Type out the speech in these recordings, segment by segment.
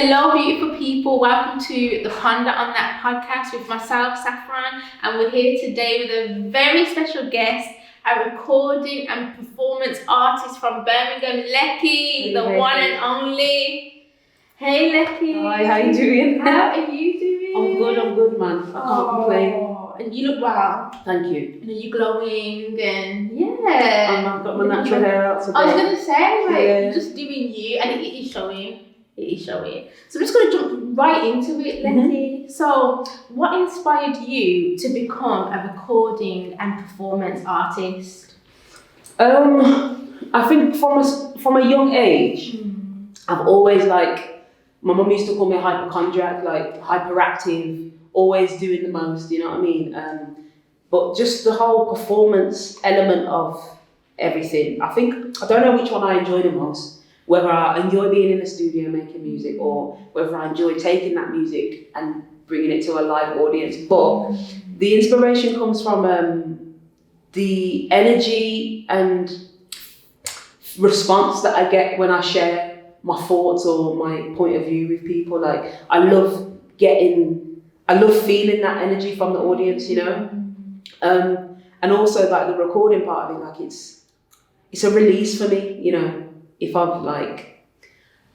Hello, beautiful people. Welcome to the Ponder on That podcast with myself, Saffron, and we're here today with a very special guest, a recording and performance artist from Birmingham, Lekky, the one and only. Hey, Lekky. Hi, how you doing? How are you doing? I'm good, man. I can't complain. And you look well. Thank you. And you're glowing, and yeah. I've got my natural hair out today. I was gonna say, like, Yeah. just doing you, and it is showing. It is showing. So I'm just gonna jump right into it, Lekky. So, what inspired you to become a recording and performance artist? I think from a young age, I've always my mum used to call me a hypochondriac, like hyperactive, always doing the most. You know what I mean? But just the whole performance element of everything. I don't know which one I enjoy the most. Whether I enjoy being in the studio making music or whether I enjoy taking that music and bringing it to a live audience. But the inspiration comes from the energy and response that I get when I share my thoughts or my point of view with people. Like, I love feeling that energy from the audience, you know? And also like the recording part of it, like it's a release for me, you know? If I've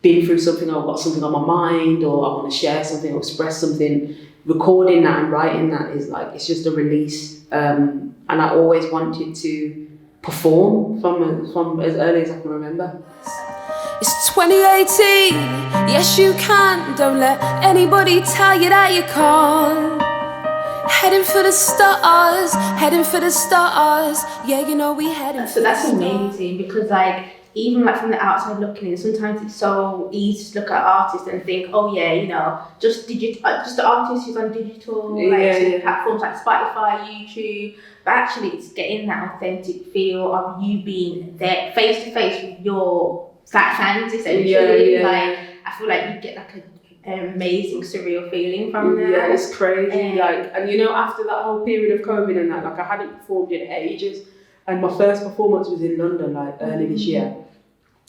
been through something, or I've got something on my mind, or I want to share something or express something, recording that and writing that is it's just a release. And I always wanted to perform from as early as I can remember. It's 2018, yes you can. Don't let anybody tell you that you can't. Heading for the stars, yeah, you know we heading for So that's the amazing, because even from the outside looking in, sometimes it's so easy to look at artists and think, oh yeah, you know, just the artist who's on digital platforms like Spotify, YouTube, but actually it's getting that authentic feel of you being there face to face with your fans, essentially. I feel like you get an amazing surreal feeling from that. Yeah, it's crazy. And you know, after that whole period of COVID and that, I hadn't performed in ages. And my first performance was in London, early this year,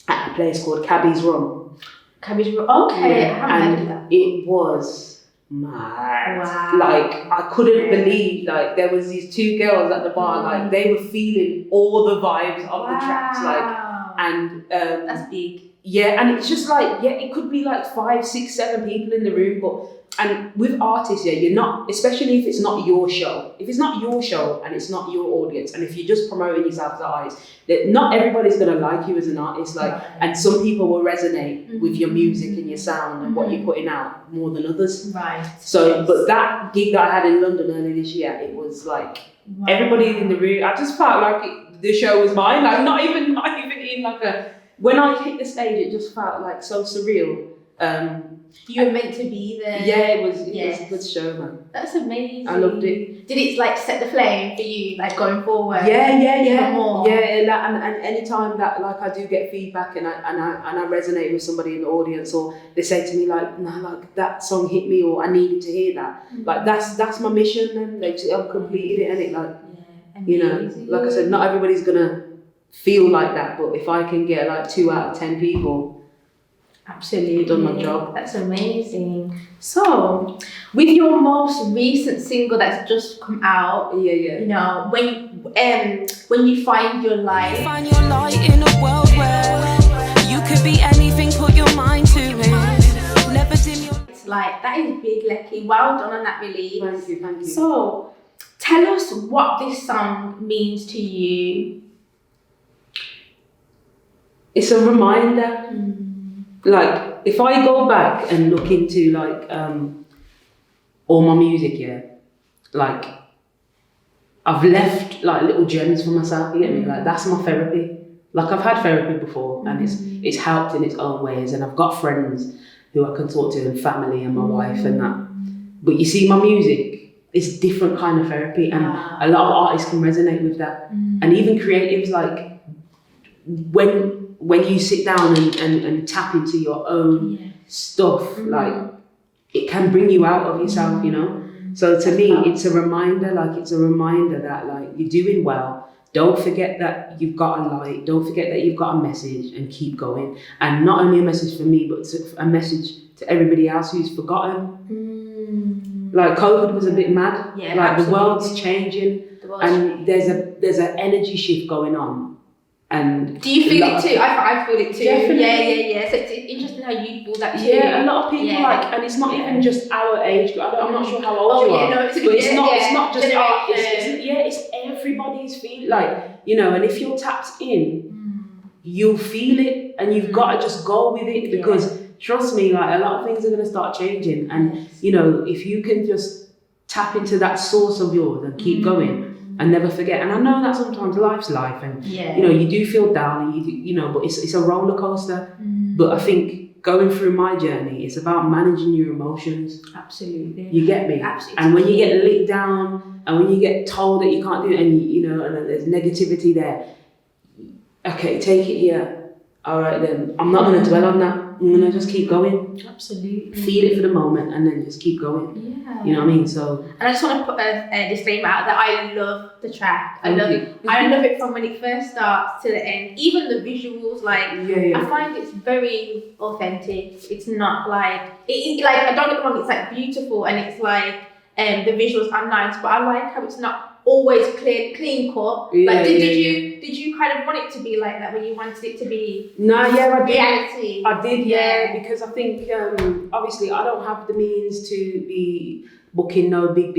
at a place called Cabby's Rum. Cabby's Rum, okay. Yeah, and it was mad. Wow. I couldn't believe, there was these two girls at the bar, they were feeling all the vibes of the tracks, and that's big. Yeah, and it's just it could be 5, 6, 7 people in the room, and with artists, you're not, especially if it's not your show. If it's not your show and it's not your audience, and if you're just promoting yourself as an artist, that not everybody's gonna like you as an artist. And some people will resonate with your music and your sound and what you're putting out more than others. Right. So, but that gig that I had in London earlier this year, it was everybody in the room. I just felt the show was mine. Not even in when I hit the stage, it just felt so surreal. You were meant to be there. Yeah, it was a good show, man. That's amazing. I loved it. Did it set the flame for you, going forward? Yeah. More? Yeah, and any time that I do get feedback and I resonate with somebody in the audience, or they say to me no, that song hit me, or I needed to hear that. That's my mission, and I've completed it, and you know, like I said, not everybody's gonna feel like that, but if I can get 2 out of 10 people. Absolutely. Done my job. That's amazing. So, with your most recent single that's just come out, you know, when you find your light. You find your light in a world where you could be anything, put your mind to it. Never dim your... It's that is big, Lekky. Well done on that release. Thank you. So, tell us what this song means to you. It's a reminder. If I go back and look into all my music, I've left little gems for myself. You get me? That's my therapy. I've had therapy before, and it's helped in its own ways. And I've got friends who I can talk to, and family, and my wife, and that. But you see, my music is different kind of therapy, and a lot of artists can resonate with that, and even creatives. When you sit down and tap into your own stuff, it can bring you out of yourself, you know? So to me, it's a reminder, that you're doing well. Don't forget that you've got a light. Don't forget that you've got a message, and keep going. And not only a message for me, but a message to everybody else who's forgotten. Like COVID was a bit mad. Yeah, like absolutely. The world's changing, and there's an energy shift going on. And do you feel it too? I feel it too. Definitely. Yeah. So it's interesting how you feel that too. Yeah, a lot of people and it's not even just our age. I'm not sure how old you are, no, but it's not just our. It's everybody's feeling and if you're tapped in, you'll feel it, and you've got to just go with it because trust me, like a lot of things are going to start changing, and if you can just tap into that source of yours and keep going. And never forget. And I know that sometimes life's life, and you do feel down, and but it's a roller coaster. But I think going through my journey, it's about managing your emotions. Absolutely. You get me? Absolutely. And when you get licked down, and when you get told that you can't do it, and there's negativity there. Okay, take it here. All right then. I'm not going to dwell on that. I'm going to just keep going. Absolutely. Feel it for the moment, and then just keep going. Yeah. You know what I mean? So. And I just want to put a disclaimer out that I love the track. I love it from when it first starts to the end. Even the visuals, I find it's very authentic. It's not like I don't get me wrong. It's like beautiful, and it's like the visuals are nice, but I like how it's not always clean cut. Did you kind of want it to be like that, when you wanted it to be reality? I did, because I think obviously I don't have the means to be booking no big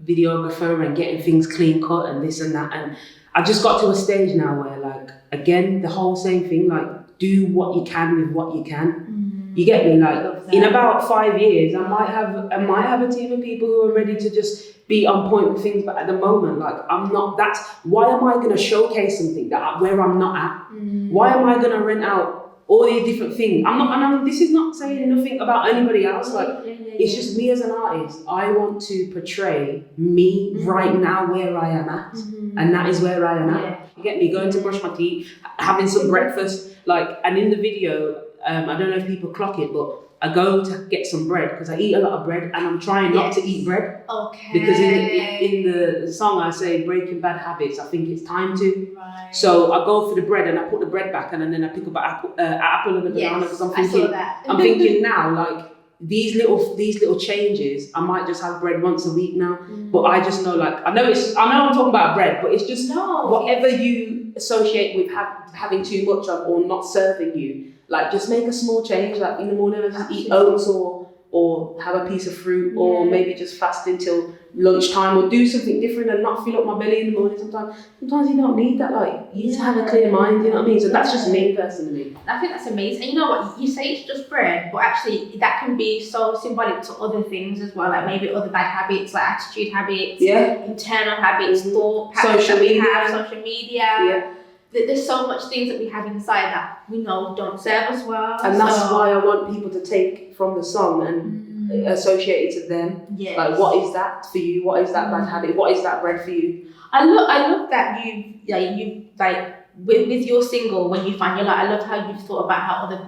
videographer and getting things clean cut and this and that, and I just got to a stage now where again the whole same thing, do what you can with what you can. You get me? In about 5 years, I might have a team of people who are ready to just be on point with things, but at the moment, I'm not. That's why am I going to showcase something where I'm not at? Why am I going to rent out all these different things? I'm not, and this is not saying nothing about anybody else. It's just me as an artist. I want to portray me right now where I am at, and that is where I am at. You get me? Going to brush my teeth, having some breakfast, and in the video, I don't know if people clock it, but I go to get some bread because I eat a lot of bread, and I'm trying not to eat bread. Okay. Because in the song I say breaking bad habits, I think it's time to. Right. So I go for the bread and I put the bread back, and then I pick up an apple and a banana because I'm thinking now these little changes. I might just have bread once a week now, but I just know I know I'm talking about bread, but it's just whatever you associate with having too much of or not serving you. Just make a small change, in the morning, just eat oats or have a piece of fruit, or maybe just fast until lunchtime, or do something different and not fill up my belly in the morning. Sometimes you don't need that. You just have a clear mind. You know what I mean? So that's just me personally. I think that's amazing. And you know what? You say it's just bread, but actually that can be so symbolic to other things as well, maybe other bad habits, attitude habits, internal habits, thought habits, social media. Yeah. There's so much things that we have inside that we know don't serve us well. And that's why I want people to take from the song and associate it to them. Yes. What is that for you? What is that bad habit? What is that bread for you? I love that you with your single, when you find I love how you've thought about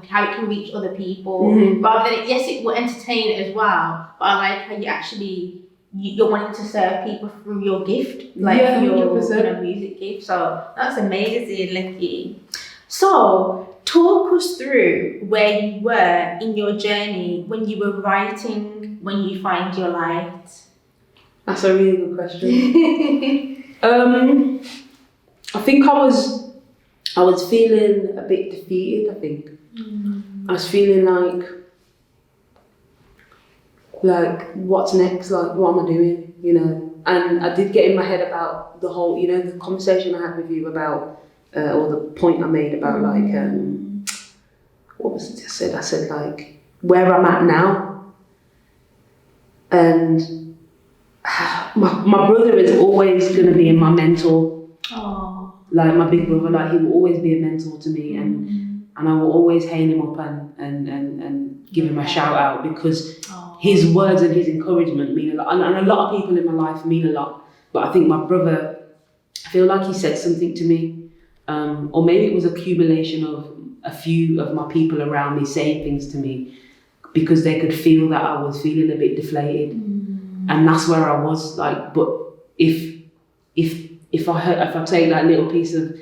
how it can reach other people, rather than it will entertain as well. But I like how you actually you're wanting to serve people through your gift, your 100%. Music gift. So that's amazing, Lekky. So talk us through where you were in your journey when you were writing, when you find your light. That's a really good question. I think I was feeling a bit defeated. I think I was feeling like what's next, what am I doing, and I did get in my head about the whole, the conversation I had with you about, or the point I made about what was it I said where I'm at now, and my brother is always going to be my mentor. Oh. My big brother, he will always be a mentor to me, and I will always hail him up and give him a shout out, because his words and his encouragement mean a lot, and a lot of people in my life mean a lot. But I think my brother, I feel like he said something to me, or maybe it was accumulation of a few of my people around me saying things to me, because they could feel that I was feeling a bit deflated, and that's where I was. But if I take that little piece of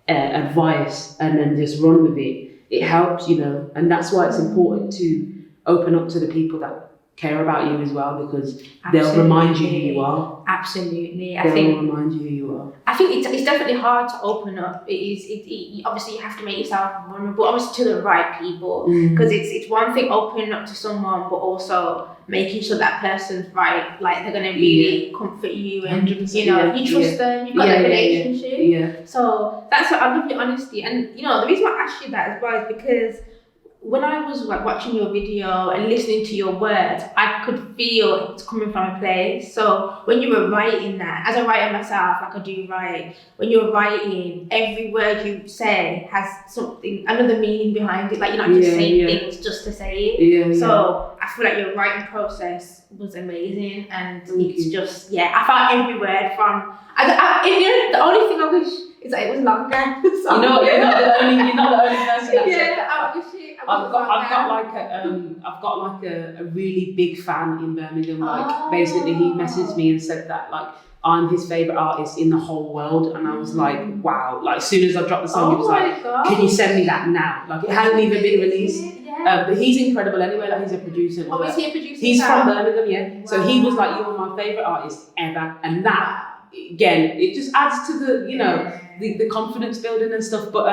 advice and then just run with it, it helps, and that's why it's important to open up to the people that care about you as well, because they'll remind you who you are. Absolutely. They'll remind you who you are. I think it's definitely hard to open up. Obviously you have to make yourself vulnerable, obviously to the right people, because it's one thing opening up to someone, but also making sure that person's right, like they're going to really comfort you, and you trust them, you've got that relationship. Yeah. So that's what I love, your honesty. And the reason why I asked you that as well is because when I was like watching your video and listening to your words, I could feel it's coming from a place. So when you were writing that, as a writer myself, like I do write, when you're writing, every word you say has something, another meaning behind it. Like you're not just saying things just to say it. So I feel like your writing process was amazing, and it's just I found every word from. The only thing I wish is that it was longer. So. You're not the only person that said that. I wish it. I've got like a really big fan in Birmingham. Like basically, he messaged me and said that like I'm his favourite artist in the whole world, and I was like, wow! Like as soon as I dropped the song, he was like, can you send me that now? Like it hadn't even been released. But he's incredible anyway. Like he's a producer. Oh, is he a producer? He's from Birmingham, yeah. Wow. So he was like, you're my favourite artist ever, and that again, it just adds to the the confidence building and stuff. But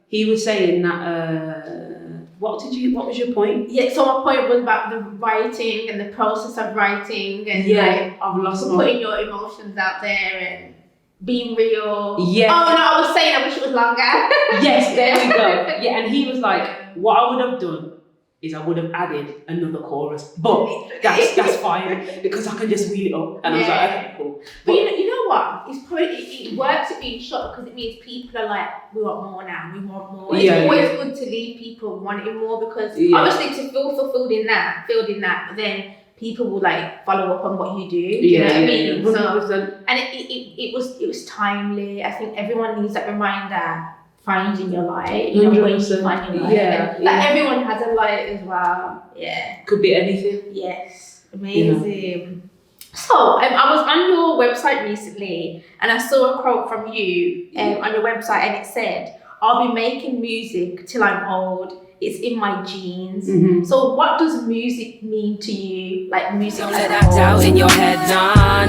he was saying that. What was your point? Yeah, so my point was about the writing and the process of writing, and I've lost putting your emotions out there and being real. Yeah. Oh no, I was saying I wish it was longer. Yes, there we go. Yeah, and he was like, what I would have done is I would have added another chorus, but that's fine because I can just wheel it up. And I was like, okay, cool. But you know what? It's probably it works at being short because it means people are like, we want more now. We want more. It's always good to leave people wanting more, because obviously to feel fulfilled in that, but then people will like follow up on what you do. You know what I mean? 100%. So, and it was timely. I think everyone needs that reminder. Find in your light, when you find your light. Like everyone has a light as well. Yeah. Could be anything. Yes. Amazing. So I was on your website recently and I saw a quote from you on your website, and it said, "I'll be making music till I'm old. It's in my genes." So what does music mean to you? Like music. Don't let that doubt in your head, nah.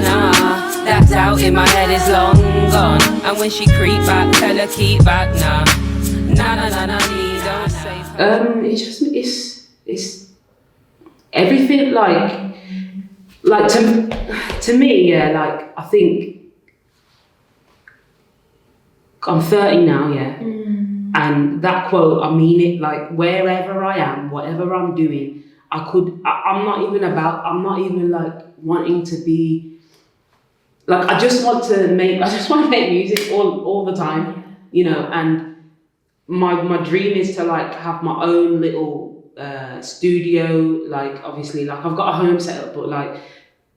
That doubt in my head is long gone. And when she creep back, tell her keep back, nah, don't say. It's everything like to me, like I think I'm 30 now, and that quote, I mean it, like wherever I am, whatever I'm doing, I'm not even like wanting to be like, I just want to make music all the time, and my dream is to like have my own little studio. Like obviously, like I've got a home set up, but like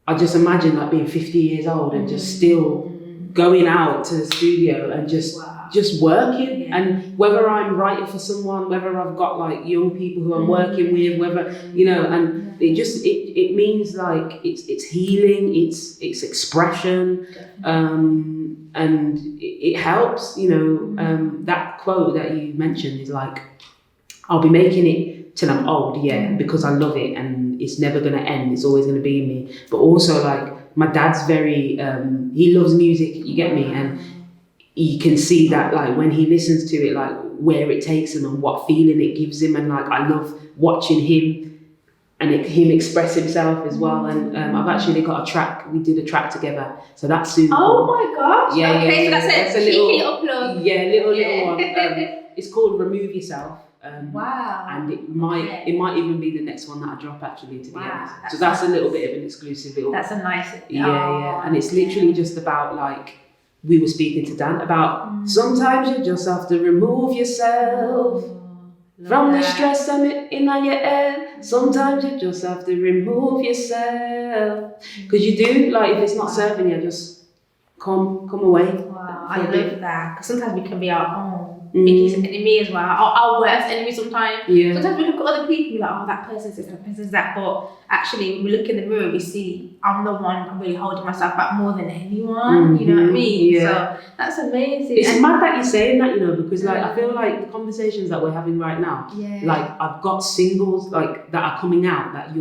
I just imagine like being 50 years old and just still going out to the studio and just working. And whether I'm writing for someone, whether I've got like young people who I'm working with, whether and it means like it's healing, it's expression, and it helps. That quote that you mentioned is like, I'll be making it till I'm old, because I love it and it's never gonna end. It's always gonna be in me. But also like my dad's very he loves music, you get me, and you can see that like when he listens to it, like where it takes him and what feeling it gives him, and like I love watching him and him express himself as well. And I've actually got a track. We did a track together, so that's soon. Oh my gosh! Okay, so that's a little plug. Little one. It's called "Remove Yourself." Wow. And it might even be the next one that I drop, actually, to be honest. So that's a little bit of an exclusive. That's a nice. And it's literally just about like. We were speaking to Dan about sometimes you just have to remove yourself from the stress in your head. Sometimes you just have to remove yourself, because you do, like if it's not serving you, just come away. Wow, I love that, because sometimes we can be our own biggest enemy as well, our worst enemy sometimes. Yeah. Sometimes we look at other people, we're like, oh, that person's this, that person's that, but actually when we look in the mirror, we see I'm the one I'm really holding myself back more than anyone, you know what I mean? Yeah. So that's amazing. It's mad that you're saying that, you know, because like I feel like the conversations that we're having right now, like I've got singles like that are coming out that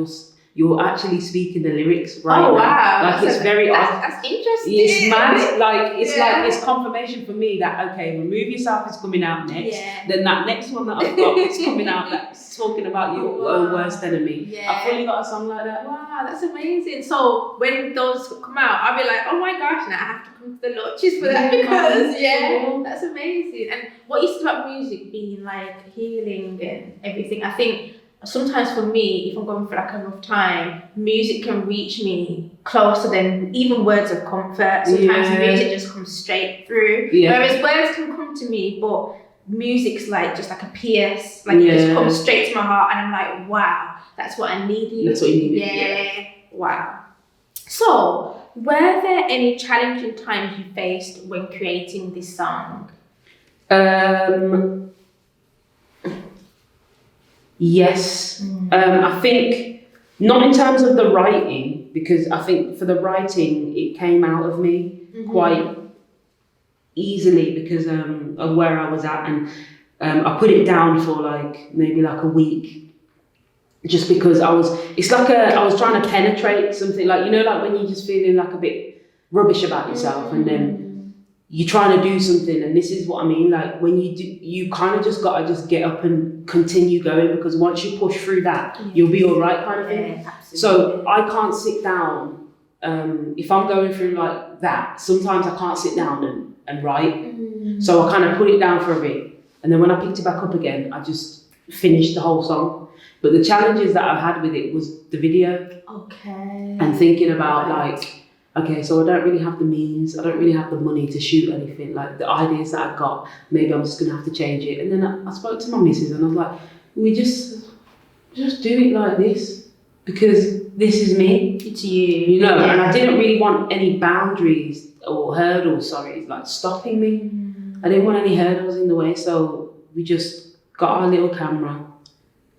you're actually speaking the lyrics right now. Oh wow! Like it's very that's interesting. It's mad. Like it's confirmation for me that okay, Remove Yourself is coming out next. Yeah. Then that next one that I've got is coming out that's talking about your own worst enemy. Yeah. I've fully got a song like that. Wow, that's amazing. So when those come out, I'll be like, oh my gosh, now I have to come to the launches for that because that's amazing. And what you said about music being like healing and everything, I think sometimes for me, if I'm going through like a rough time, music can reach me closer than even words of comfort. Sometimes music just comes straight through. Whereas words can come to me, but music's like just like a PS, like it just comes straight to my heart and I'm like, wow, that's what I needed. That's what you needed. Yeah. Wow. So, were there any challenging times you faced when creating this song? Yes. I think not in terms of the writing, because I think for the writing it came out of me quite easily because of where I was at, and I put it down for like maybe like a week, just because I was trying to penetrate something, like, you know, like when you're just feeling like a bit rubbish about yourself and then you're trying to do something, and this is what I mean, like when you do, you kind of just gotta just get up and continue going, because once you push through that, you'll be all right, kind of thing. So I can't sit down if I'm going through like that. Sometimes I can't sit down and write, so I kind of put it down for a bit, and then when I picked it back up again, I just finished the whole song. But the challenges that I've had with it was the video, and thinking about like, okay, so I don't really have the means, I don't really have the money to shoot anything, like the ideas that I've got, maybe I'm just gonna have to change it. And then I spoke to my missus and I was like, we just do it like this, because this is me. It's you. You know, and I didn't really want any boundaries or hurdles, like stopping me. I didn't want any hurdles in the way, so we just got our little camera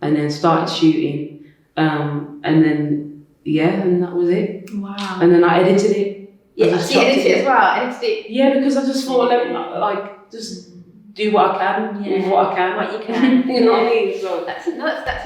and then started shooting, and then and that was it. Wow. And then I edited it. Yeah, you edited it as well. Edited it. Yeah, because I just thought, like, just do what I can with what I can. What you can. You know what I mean? So that's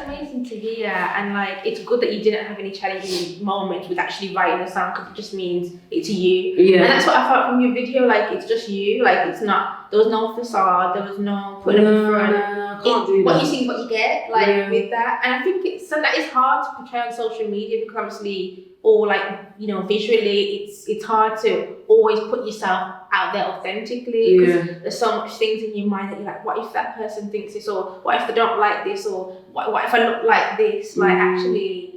amazing to hear, and like it's good that you didn't have any challenging moments with actually writing a song, because it just means it's you. Yeah. And that's what I felt from your video. Like it's just you. Like it's not. There was no facade. There was no putting up in front. I can't do that. What you see, what you get. Like with that, and I think it's that is hard to portray on social media, because obviously, or like, you know, visually, it's hard to always put yourself out there authentically, because there's so much things in your mind that you're like, what if that person thinks this, or what if they don't like this, or what if I look like this? Like actually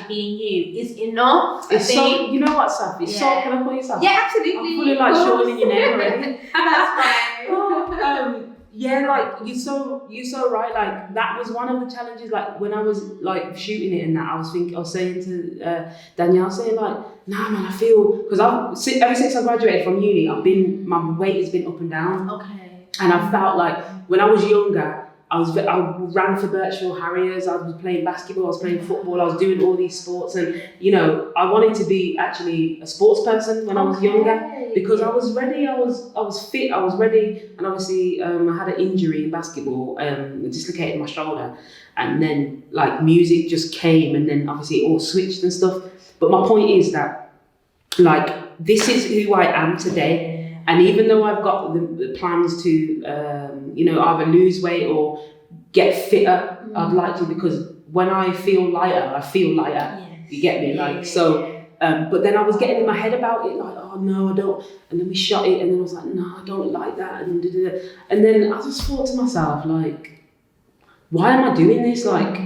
being you is enough. It's so, you know what, Safi? It's so, can I call you Safi? Yeah, absolutely. I'm fully like shortening your name already. That's fine. Yeah, like you're so right. Like that was one of the challenges. Like when I was like shooting it and that, I was saying to Danielle, saying like, nah man, I feel, because ever since I graduated from uni, my weight has been up and down. Okay. And I felt like when I was younger, I ran for Birchville Harriers, I was playing basketball, I was playing football, I was doing all these sports, and you know, I wanted to be actually a sports person when I was younger, because I was ready, I was fit, I was ready, and obviously I had an injury in basketball, dislocated my shoulder, and then like music just came, and then obviously it all switched and stuff. But my point is that like this is who I am today. And even though I've got the plans to, you know, either lose weight or get fitter, I'd like to, because when I feel lighter, I feel lighter. Yes. You get me? Like, so, but then I was getting in my head about it, like, oh no, I don't. And then we shot it, and then I was like, no, I don't like that. And then I just thought to myself, like, why am I doing this? Like,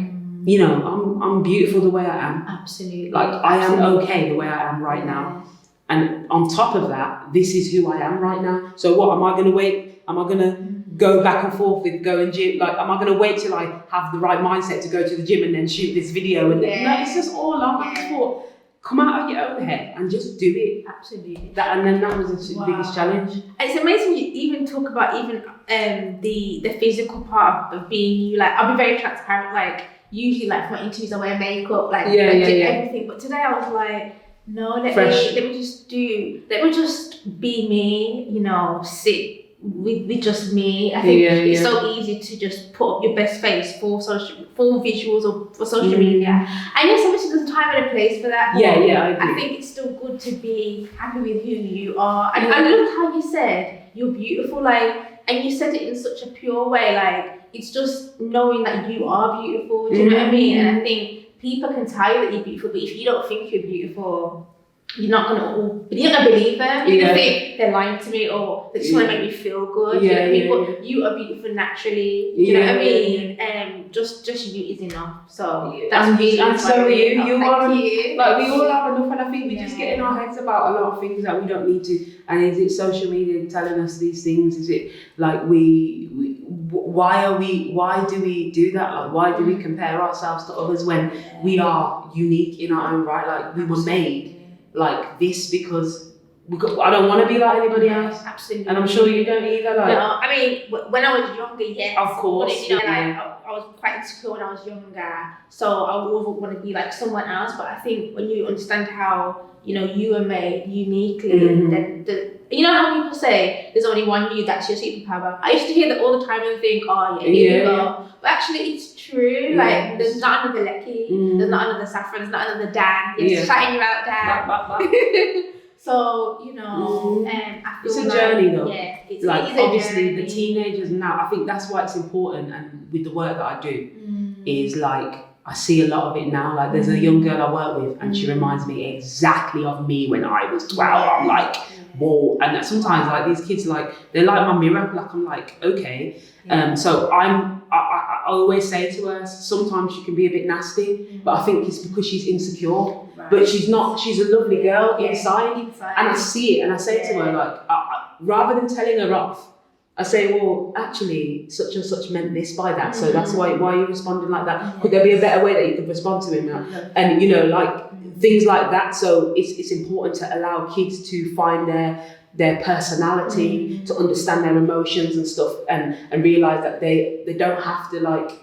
you know, I'm beautiful the way I am. Absolutely. Like, I am okay the way I am right now. And on top of that, this is who I am right now. So what, am I going to wait? Am I going to go back and forth with going gym? Like, am I going to wait till I have the right mindset to go to the gym and then shoot this video? And then, no, it's just all on. I thought, come out of your own head and just do it. Absolutely. And then that was the biggest challenge. And it's amazing you even talk about even the physical part of being you. Like, I'll be very transparent. Like, usually, like, for my interviews, I wear makeup, like, everything. But today I was like, no, let me just be me, you know, sit with just me. I think it's so easy to just put up your best face for visuals or for social media. I know sometimes there's a time and a place for that. But I think it's still good to be happy with who you are. And I loved how you said you're beautiful, like, and you said it in such a pure way, like, it's just knowing that you are beautiful. Do you know what I mean? And I think people can tell you that you're beautiful, but if you don't think you're beautiful, you're not gonna believe them. You're gonna think they're lying to me or they just want to make me feel good. But you are beautiful naturally. Do you know what I mean? Just you is enough. So that's really and so are you. You are you. Like, we all have enough, and I think we just get in our heads about a lot of things that we don't need to. And is it social media telling us these things? Is it like why do we do that? Like, why do we compare ourselves to others when we are unique in our own right? Like, we were made like this because I don't want to be like anybody else. Absolutely. And I'm sure you don't either. Like, no, I mean, when I was younger, yes. Of course. But, you know, I was quite insecure when I was younger, so I would want to be like someone else. But I think when you understand how, you know, you are made uniquely, then you know how people say there's only one you, that's your superpower. I used to hear that all the time and think, oh yeah, here you go. But actually, it's true. Like, there's not another Lekky, there's not another Saffron, there's not another Dan. It's shouting you out, Dan. So, you know, I feel it's a journey though. Yeah, it's like, obviously the teenagers now, I think that's why it's important, and with the work that I do, is like, I see a lot of it now. Like, there's a young girl I work with, and she reminds me exactly of me when I was 12. I'm like, whoa. And sometimes, like, these kids, like, they're like my mirror. Like, I'm like, okay. So I always say to her, sometimes she can be a bit nasty, but I think it's because she's insecure. Right. But she's not. She's a lovely girl inside. And I see it, and I say to her, like, rather than telling her off, I say, well, actually, such and such meant this by that, so that's why are you responding like that? Could there be a better way that you could respond to him? And, you know, like, things like that. So it's important to allow kids to find their personality, to understand their emotions and stuff, and realise that they don't have to, like,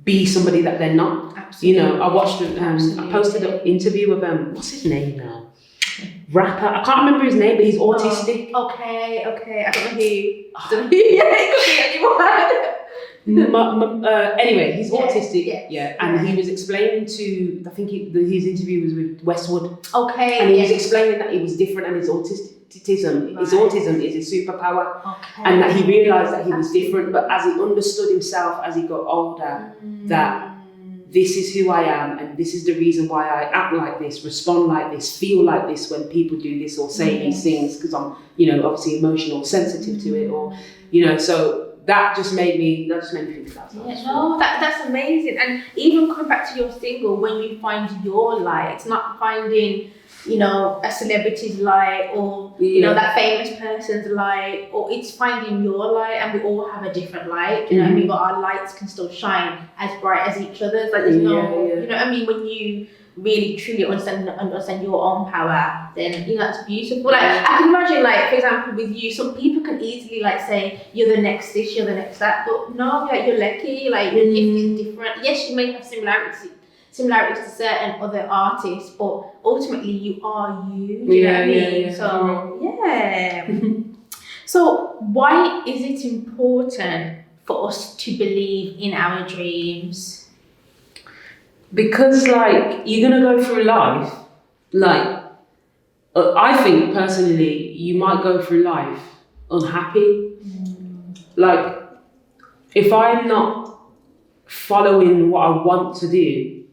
be somebody that they're not. Absolutely. You know, I watched, I posted an interview with, what's his name now? Rapper, I can't remember his name, but he's autistic. Okay, I don't know who. It could be anyone. Anyway, he's autistic. And he was explaining to, I think his interview was with Westwood. Okay. And he was explaining that he was different, and his autism is his superpower. Okay. And that he realised that he was different, but as he understood himself as he got older, that this is who I am, and this is the reason why I act like this, respond like this, feel like this when people do this or say these things, because I'm, you know, obviously emotional, sensitive to it, or, you know, so that just made me think about that. Yeah, no, that's amazing. And even coming back to your single, when you find your light, it's not finding, you know, a celebrity's light or, you know, that famous person's light, or it's finding your light, and we all have a different light, you know what I mean? But our lights can still shine as bright as each other's. Like, there's no, you know what I mean? When you really truly understand your own power, then, you know, that's beautiful. Like, I can imagine, like, for example, with you, some people can easily, like, say, you're the next this, you're the next that, but no, like, you're Lekky, like, your gift is different. Yes, you may have similarities to certain other artists, but ultimately you are you. Do you know what I mean? So, So, why is it important for us to believe in our dreams? Because, like, you're gonna go through life, like, I think personally, you might go through life unhappy. Like, if I'm not following what I want to do,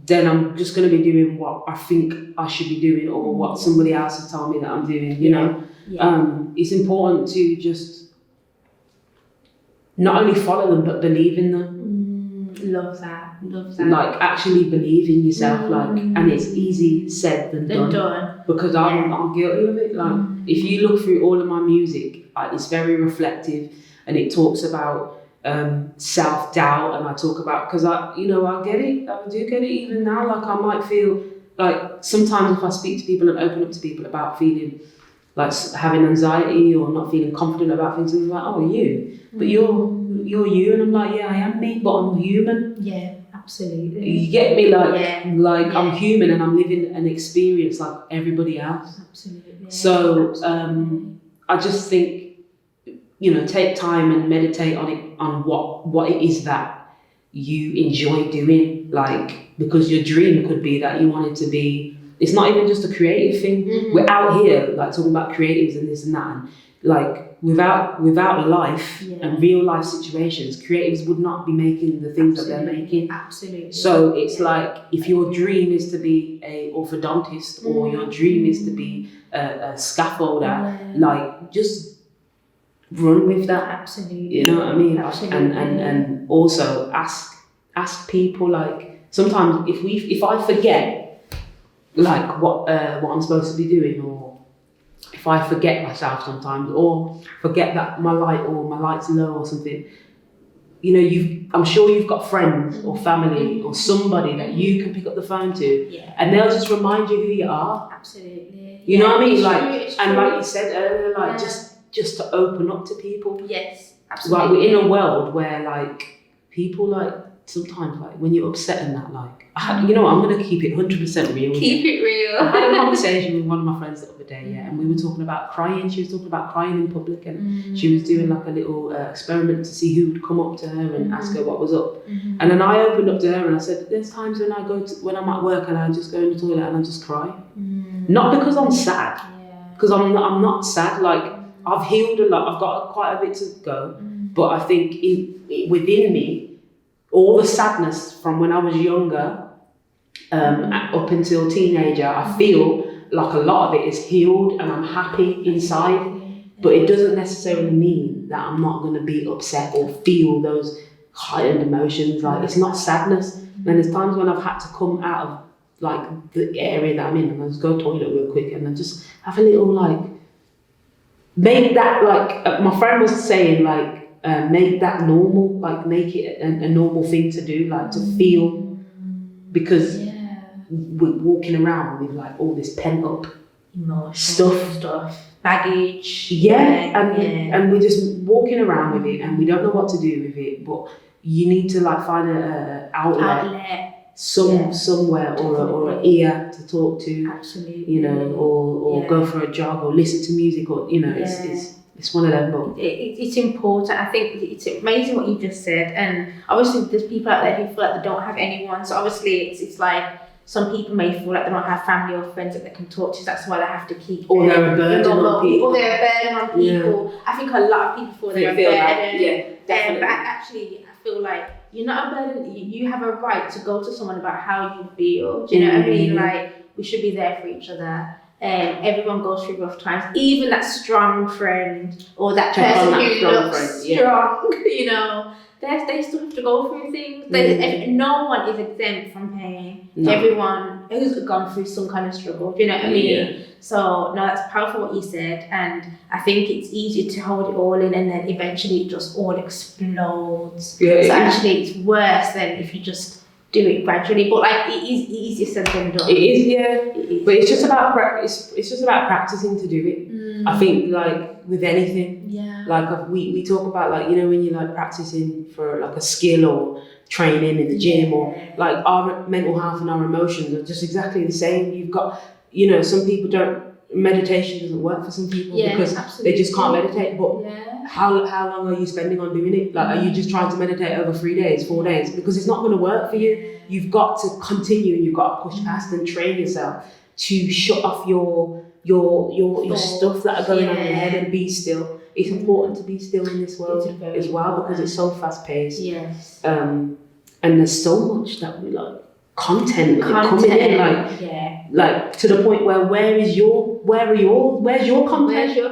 then I'm just going to be doing what I think I should be doing, or what somebody else has told me that I'm doing, you know? It's important to just not only follow them, but believe in them. Love that. Like, actually believe in yourself, like, and it's easy said than done. Because I'm guilty of it. Like, if you look through all of my music, it's very reflective, and it talks about self-doubt, and I talk about, because I get it, I do get it even now. Like, I might feel like sometimes if I speak to people and open up to people about feeling like having anxiety or not feeling confident about things, and they're like, oh, you, but you're you, and I'm like, yeah, I am me, but I'm human. Yeah, absolutely. You get me? Like I'm human and I'm living an experience like everybody else. Absolutely. So I just think, take time and meditate on it, on what it is that you enjoy doing, like, because your dream could be that you want it to be. It's not even just a creative thing. We're out here like talking about creatives and this and that, and like without life and real life situations, creatives would not be making the things that they're making. Absolutely. So it's like, if your dream is to be a orthodontist or your dream is to be a scaffolder, like just run with that. Absolutely. You know what I mean? Absolutely. And also ask people, like, sometimes if I forget like what I'm supposed to be doing, or if I forget myself sometimes, or forget that my light's low or something, I'm sure you've got friends or family or somebody that you can pick up the phone to, and they'll just remind you who you are. Absolutely. You know what I mean? It's true. Like you said earlier, like just to open up to people. Yes, absolutely. Like, we're in a world where like people, like, sometimes, like, when you're upset and that, like, I'm going to keep it 100% real. Keep it real. I had a conversation with one of my friends the other day, and we were talking about crying. She was talking about crying in public, and she was doing like a little experiment to see who would come up to her and ask her what was up. And then I opened up to her and I said, there's times when when I'm at work and I just go in the toilet and I just cry. Not because I'm sad, because I'm not sad. Like, I've healed a lot. I've got quite a bit to go, but I think within me, all the sadness from when I was younger up until teenager, I feel like a lot of it is healed and I'm happy inside, but it doesn't necessarily mean that I'm not going to be upset or feel those heightened emotions. Like, it's not sadness. And there's times when I've had to come out of like the area that I'm in and I just go to the toilet real quick and I just have a little, like, make that, like, my friend was saying, like, make that normal, like, make it a normal thing to do, like, to feel, because we're walking around with like all this pent up stuff, baggage, and we're just walking around with it and we don't know what to do with it, but you need to like find a outlet. Somewhere or an ear to talk to. Absolutely. Or go for a jog or listen to music, or it's one of them. But it's important. I think it's amazing what you just said, and obviously there's people out there who feel like they don't have anyone. So obviously it's like, some people may feel like they don't have family or friends that they can talk to. That's why they have to keep. Or they're a burden on people. Or they're a burden on people. Yeah. I think a lot of people feel they're a burden. Definitely. But actually, I feel like you're not a burden. You have a right to go to someone about how you feel. Do you know what I mean? Like, we should be there for each other. Everyone goes through rough times. Even that strong friend or that person who looks strong, they still have to go through things. No one is exempt from pain. No. Everyone who's gone through some kind of struggle. Do you know what I mean? Yeah. So, no, that's powerful what you said. And I think it's easy to hold it all in and then eventually it just all explodes. Yeah, so actually it's worse than if you just do it gradually. But like, it is easier said than done. It is, yeah. But it's just about it's just about practicing to do it. I think, like, with anything. Yeah. Like, we talk about, like, when you're like practicing for like a skill or training in the gym, or like our mental health and our emotions are just exactly the same. You've got, some people meditation doesn't work for some people because they just can't meditate. But how long are you spending on doing it? Like, are you just trying to meditate over 3 days, 4 days? Because it's not going to work for you. You've got to continue. You've got to push past and train yourself to shut off your stuff that are going on in your head and be still. It's important to be still in this world as well, because it's so fast paced. Yes. And there's so much that we like content coming in, like to the point where where's your content? Where's your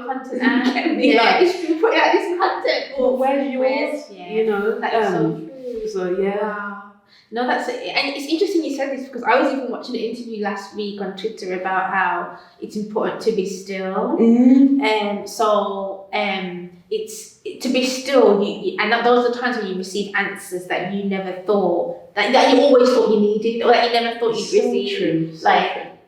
content at? You put out this content, but where's yours? That's so true. So yeah. Wow. No, that's it. And it's interesting you said this, because I was even watching an interview last week on Twitter about how it's important to be still. to be still, and those are the times when you receive answers that you never thought, that you always thought you needed, or that you never thought you'd receive. True.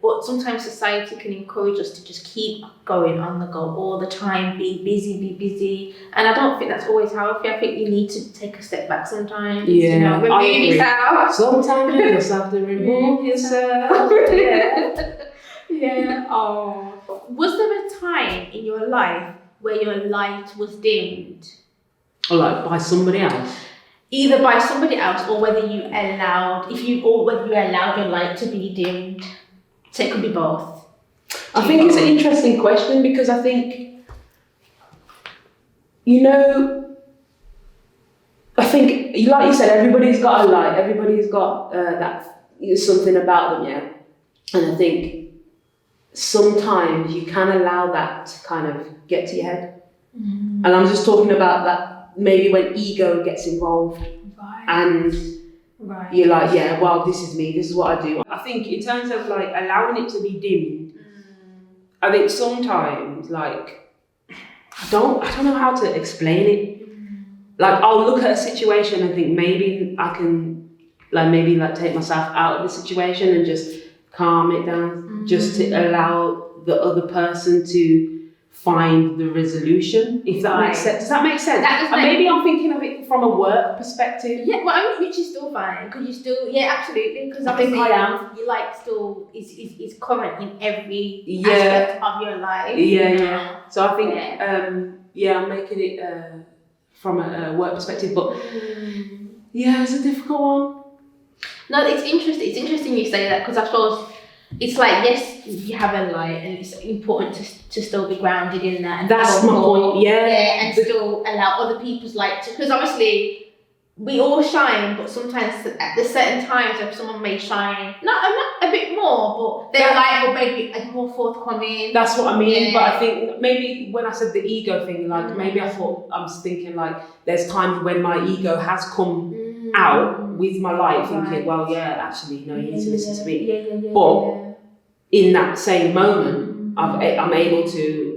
But sometimes society can encourage us to just keep going on the go all the time, be busy. And I don't think that's always healthy. I think you need to take a step back sometimes. Yeah, remove yourself. Sometimes you just have to remove yourself. Yeah. Oh. Was there a time in your life where your light was dimmed? Or like by somebody else? Either by somebody else or whether you allowed your light to be dimmed. So it could be both. I think it's an interesting question because I think, like you said, everybody's got a light, everybody's got something about them, yeah? And I think sometimes you can allow that to kind of get to your head. Mm-hmm. And I'm just talking about that maybe when ego gets involved. Right. And you're like, yeah, well, this is me, this is what I do. I think in terms of like allowing it to be dimmed, I think sometimes like, I don't know how to explain it. Like I'll look at a situation and think maybe I can take myself out of the situation and just calm it down, just to allow the other person to find the resolution, if that makes sense. Does that make sense? Maybe I'm thinking of it from a work perspective. Yeah, well, which is still fine, because you still, absolutely, because I think I am. Your light still is current in every aspect of your life. Yeah. So I think, I'm making it from a work perspective, but it's a difficult one. No, it's interesting. It's interesting you say that, because I suppose it's like, yes, you have a light, and it's important to still be grounded in that. And that's my point. And still allow other people's light to, because obviously we all shine, but sometimes at the certain times, if someone may shine, not a bit more, but their light will maybe more forthcoming. That's what I mean. Yeah. But I think maybe when I said the ego thing, like maybe I was thinking like there's times when my ego has come out with my light, thinking, well, actually, no, you need to listen to me. But in that same moment, I'm able to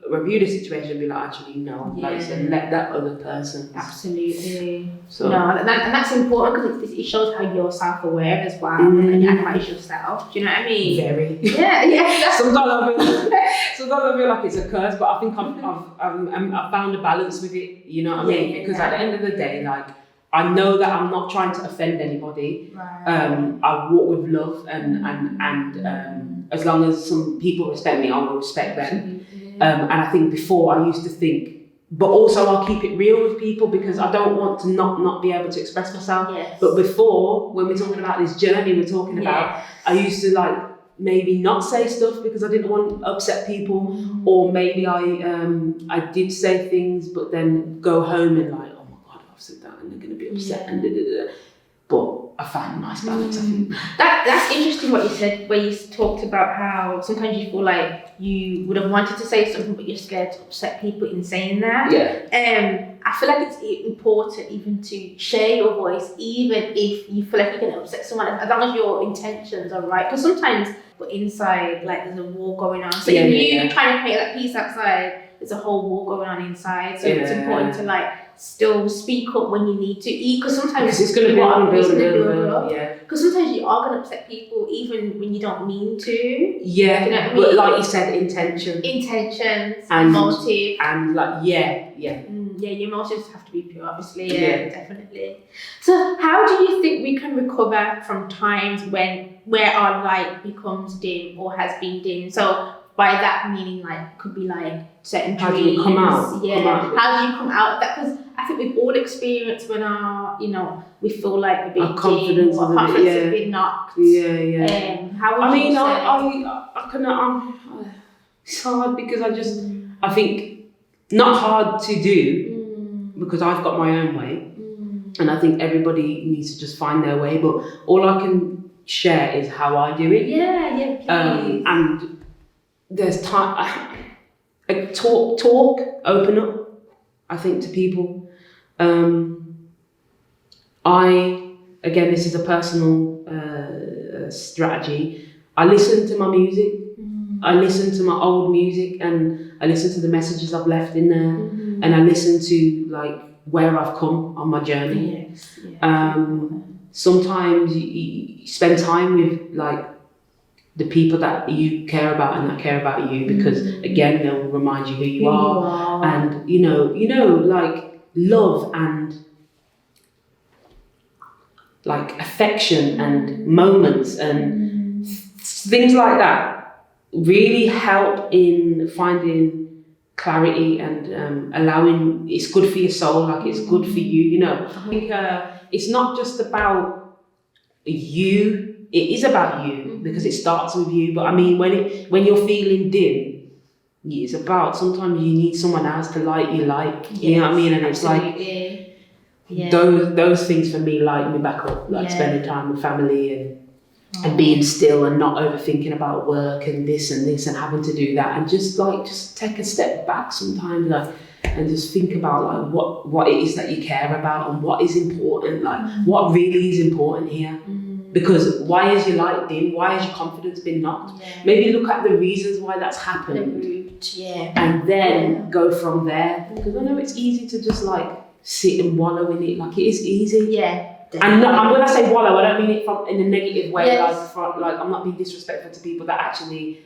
review the situation and be like, actually, no, like you said, let that other person. Absolutely. So and that's important, because it shows how you're self-aware as well, and you analyse yourself. Do you know what I mean? Very. Yeah. Sometimes I feel like it's a curse, but I think I've found a balance with it. You know what I mean? Because at the end of the day, like, I know that I'm not trying to offend anybody. Right. I walk with love, and as long as some people respect me, I will respect them. And I think before I used to think, but also I'll keep it real with people, because I don't want to not be able to express myself. Yes. But before, when we're talking about this journey we're talking about, I used to like maybe not say stuff because I didn't want to upset people, or maybe I did say things but then go home and like, oh my God, I've said that and they're going to be upset and But I found a nice balance, I think. That's interesting what you said, where you talked about how sometimes you feel like you would have wanted to say something, but you're scared to upset people in saying that. Yeah. I feel like it's important even to share your voice, even if you feel like you're going to upset someone, as long as your intentions are right. Because sometimes we're inside, like there's a war going on. So if you're trying to create that peace outside, there's a whole war going on inside. So it's important to like still speak up when you need to, because sometimes it's going to build up. Because sometimes you are going to upset people even when you don't mean to. Yeah, you know what I mean? But like you said, intentions and motive, and like your motives have to be pure, obviously. Definitely. So how do you think we can recover from times where our light becomes dim or has been dim? So by that meaning, like, could be like certain dreams. How do you come out? How do you come out of that? Because I think we've all experienced when we feel like a bit our confidence has been knocked. How would you say? It's hard because I think not hard to do because I've got my own way, and I think everybody needs to just find their way. But all I can share is how I do it. Please. And there's time. Talk, open up. I think to people. Again, this is a personal strategy. I listen to my music. I listen to my old music, and I listen to the messages I've left in there. and I listen to like where I've come on my journey. Yes. Yeah. Sometimes you spend time with like the people that you care about and that care about you, because again, they'll remind you who you are. And you know, like love and like affection and moments and things like that really help in finding clarity and allowing. It's good for your soul, like it's good for you, you know. I think it's not just about you. It is about you because it starts with you. But I mean, when you're feeling dim, it's about sometimes you need someone else to light you, like you know what I mean. And it's like those things for me light me back up, like spending time with family and being still and not overthinking about work and this and having to do that, and just take a step back sometimes, like, and just think about like what it is that you care about and what is important, like what really is important here. Because why is your light dim? Why has your confidence been knocked? Maybe look at the reasons why that's happened, and then go from there. Because I know it's easy to just like sit and wallow in it. Like it is easy. And when I say wallow, I don't mean it in a negative way. Like I'm not being disrespectful to people that actually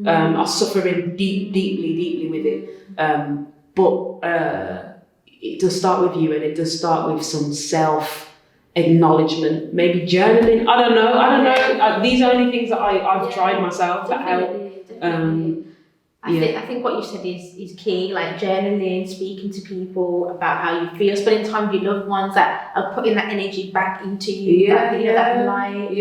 are suffering deeply with it. But it does start with you, and it does start with some self-acknowledgement, maybe journaling. I don't know. These are only things that I've tried myself that help. I think what you said is key, like journaling, speaking to people about how you feel, spending time with your loved ones that are putting that energy back into you, that light.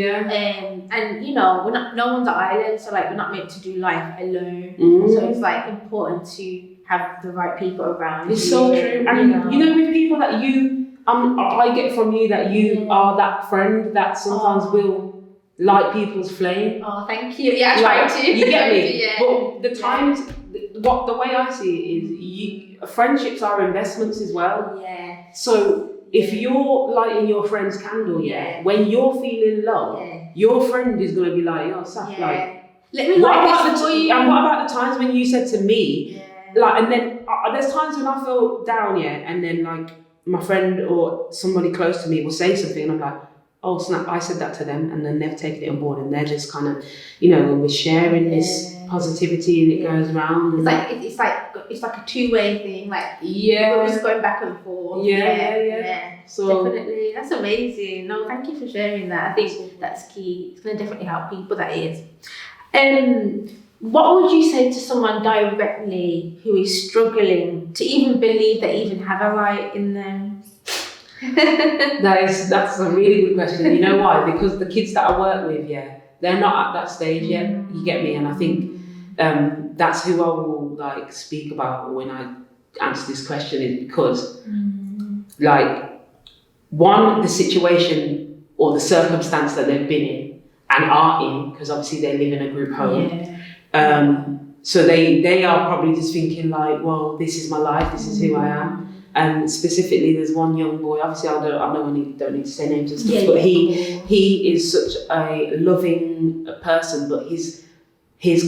And you know, no one's an island, so like we're not meant to do life alone. So it's like important to have the right people around. It's so true. And you know, with people that I get from you that you are that friend that sometimes will light people's flame. Oh, thank you. Yeah, I try to. You get me? But the times, the way I see it is, friendships are investments as well. So if you're lighting your friend's candle, when you're feeling low, your friend is going to be like, yo, Saf, like, let me light this for you. And what about the times when you said to me, like, and then there's times when I feel down, and then like my friend or somebody close to me will say something, and I'm like, oh snap, I said that to them, and then they've taken it on board, and they're just kind of, you know, we're sharing this positivity, and it goes around. And it's like a two-way thing, like we're just going back and forth. So definitely, that's amazing. No, thank you for sharing that. I think that's key. It's going to definitely help people. That is. What would you say to someone directly who is struggling to even believe they even have a light in them? That's a really good question. You know why? Because the kids that I work with, they're not at that stage yet. You get me? And I think that's who I will like speak about when I answer this question, is because like one, the situation or the circumstance that they've been in and are in, because obviously they live in a group home. So they are probably just thinking like, well, this is my life, this is who I am. And specifically, there's one young boy. Obviously, I don't need to say names and stuff. But he is such a loving person, but his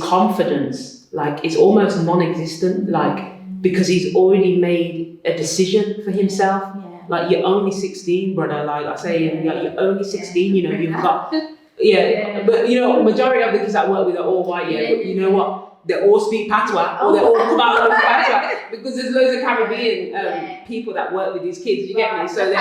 confidence, like, is almost non-existent. Like, because he's already made a decision for himself. Like, you're only 16, brother. Like I say, like, you're only 16. You know, you've got But you know, majority of the kids I work with are all white. But you know what? They all speak patois, or they all come out of patois, because there's loads of Caribbean people that work with these kids. You get me? So they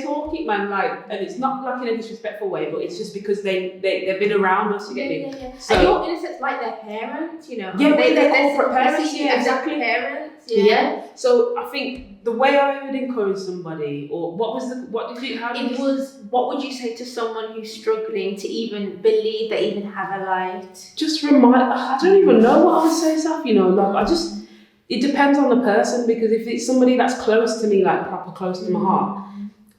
talk it, man, like, and it's not like in a disrespectful way, but it's just because they've been around us. You get me? So, and you're in a sense like their parents, you know. They're corporate parents. Exactly. Parents. So I think the way I would encourage somebody, or what would you say to someone who's struggling to even believe they even have a light? Just I don't even know what I would say, Saf, you know, like it depends on the person, because if it's somebody that's close to me, like proper close to my heart,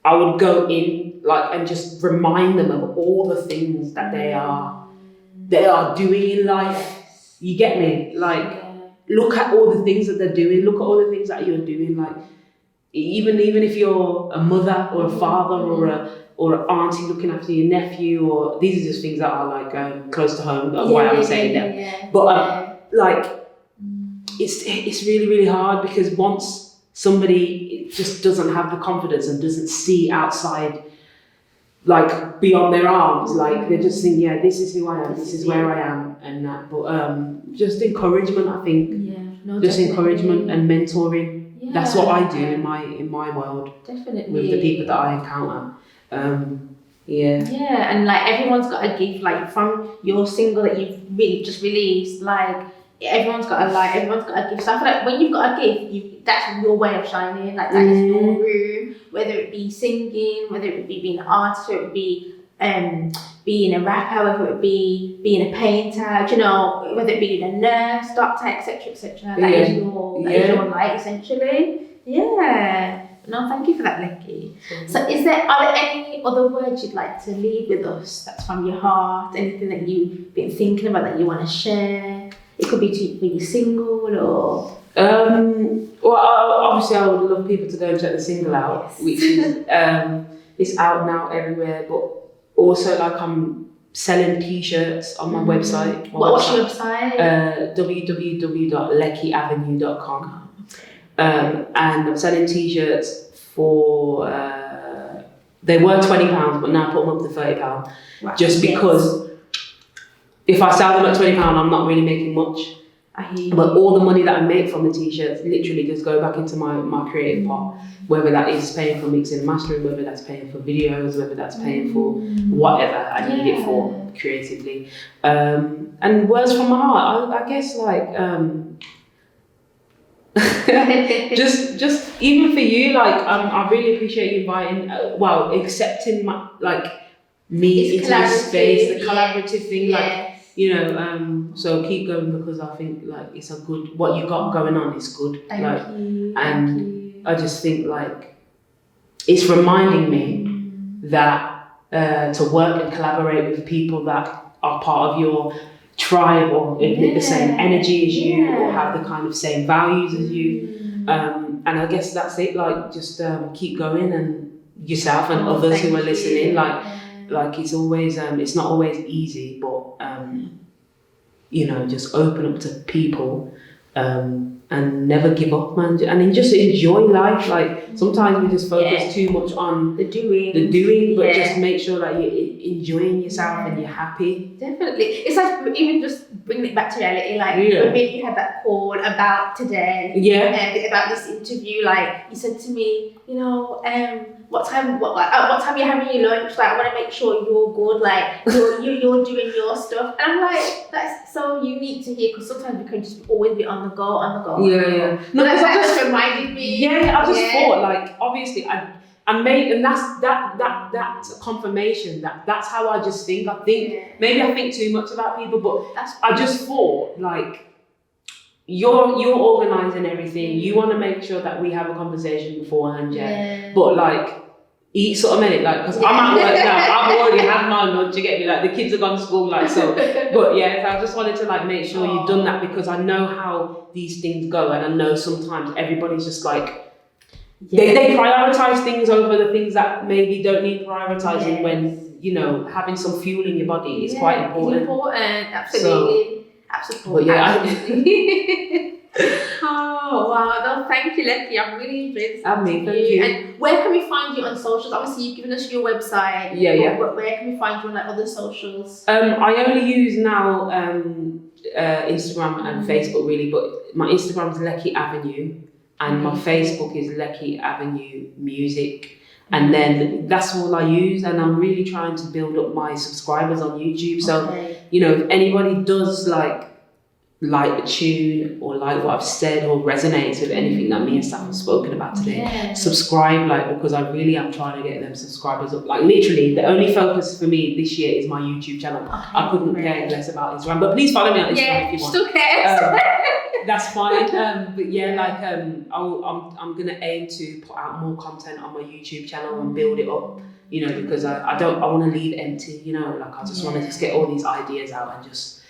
I would go in like and just remind them of all the things that they are doing in life. You get me? Like, look at all the things that they're doing, look at all the things that you're doing, like even if you're a mother or a father or an auntie looking after your nephew, or these are just things that are like close to home, that's why I'm saying them. But like, it's really, really hard because once somebody just doesn't have the confidence and doesn't see outside, like beyond their arms, like they just think, yeah, this is who I am, this is where I am, and that. But just encouragement, I think. Yeah, no, just definitely. encouragement and mentoring. Yeah. That's what I do in my world. Definitely. With the people that I encounter. Yeah, and like everyone's got a gift, like from your single that you've really just released, like everyone's got a gift. So I feel like when you've got a gift, that's your way of shining, like that is your room, whether it be singing, whether it be being an artist, whether it be being a rapper, whether it be being a painter, you know, whether it be being a nurse, doctor, etc. That is your light essentially. Yeah. No, thank you for that, Lekky. So are there any other words you'd like to leave with us that's from your heart? Anything that you've been thinking about that you want to share? It could be when you're single or... Well, obviously I would love people to go and check the single out, which is it's out now everywhere, but also like I'm selling t-shirts on my website. What's your website? www.leckyavenue.com. And I'm selling t-shirts for they were £20, but now I put them up to £30. Wow. Just because if I sell them at £20, I'm not really making much. But all the money that I make from the t-shirts literally just go back into my creative pot, whether that is paying for mixing and mastering, whether that's paying for videos, whether that's paying for whatever I need it for creatively. And words from my heart, I guess like just even for you, like I really appreciate you accepting my me into this space, the collaborative thing, like you know, so keep going because I think like it's a good, what you got going on is good. Thank you. I just think like it's reminding me that to work and collaborate with people that are part of your tribe or emit the same energy as you or have the kind of same values as you. And I guess that's it, like just keep going, and yourself and others who are listening, like it's always it's not always easy, but you know, just open up to people and never give up, man, and then just enjoy life. Like sometimes we just focus too much on the doing, but just make sure that you're enjoying yourself and you're happy. Definitely. It's like even just bringing it back to reality, like when you had that call about today, and about this interview, like you said to me, you know, what time are you having your lunch? Like I want to make sure you're good, like you're doing your stuff, and I'm like, that's so unique to hear, because sometimes we can just always be on the go. Yeah. No, because that just reminded me. Yeah, I just thought like obviously I made, and that's a confirmation that's how I just think. I think maybe I think too much about people, but I just thought like you're organising everything. You want to make sure that we have a conversation beforehand, but like eat sort of minute, like because I'm at work now. I've already had my lunch. You get me? Like the kids have gone to school, like so. But I just wanted to like make sure you've done that, because I know how these things go, and I know sometimes everybody's just like. They prioritise things over the things that maybe don't need prioritising when, you know, having some fuel in your body is quite important. It's important, absolutely. Absolutely. Oh, wow. No, thank you, Lekky. I'm really enjoyed this. Thank you. And where can we find you on socials? Obviously, you've given us your website. But where can we find you on like other socials? I only use now Instagram and Facebook really, but my Instagram is Lekky Avenue. And my Facebook is Lekky Avenue Music. And then that's all I use. And I'm really trying to build up my subscribers on YouTube. So, you know, if anybody does like a tune or like what I've said or resonates with anything that me and Saff have spoken about today, subscribe, because I really am trying to get them subscribers up. Like literally, the only focus for me this year is my YouTube channel. I couldn't care less about Instagram, but please follow me on Instagram if you want. Still cares. That's fine. I'm gonna aim to put out more content on my YouTube channel and build it up, you know, because I want to leave empty, you know, like I just want to just get all these ideas out and just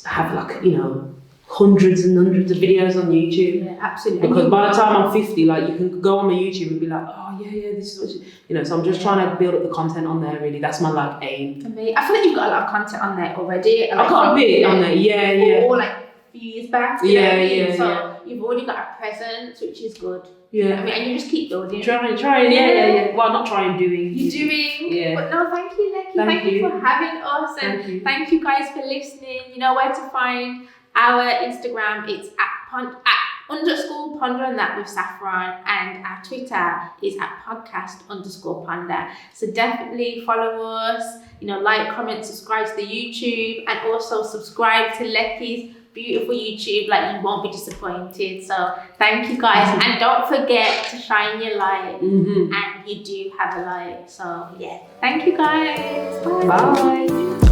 have like, you know, hundreds and hundreds of videos on YouTube. Yeah, absolutely. Because by the time I'm 50, like you can go on my YouTube and be like, oh this is what you know. So I'm just trying to build up the content on there. Really, that's my like aim. I feel like you've got a lot of content on there already. I've got a bit on there. Yeah. Or like few years back. So you've already got a presence, which is good. Yeah. I mean, and you just keep building. Trying. Yeah. Well, not trying, doing. You're doing. Yeah. But no, thank you, Lekky. Thank you for having us, and thank you guys for listening. You know where to find our Instagram. It's @_ ponder that with Saffron, and our Twitter is @podcast_ponder. So definitely follow us. You know, like, comment, subscribe to the YouTube, and also subscribe to Lekky's beautiful YouTube. Like, you won't be disappointed. So thank you guys, and don't forget to shine your light. And you do have a light. So yeah, thank you guys. Bye.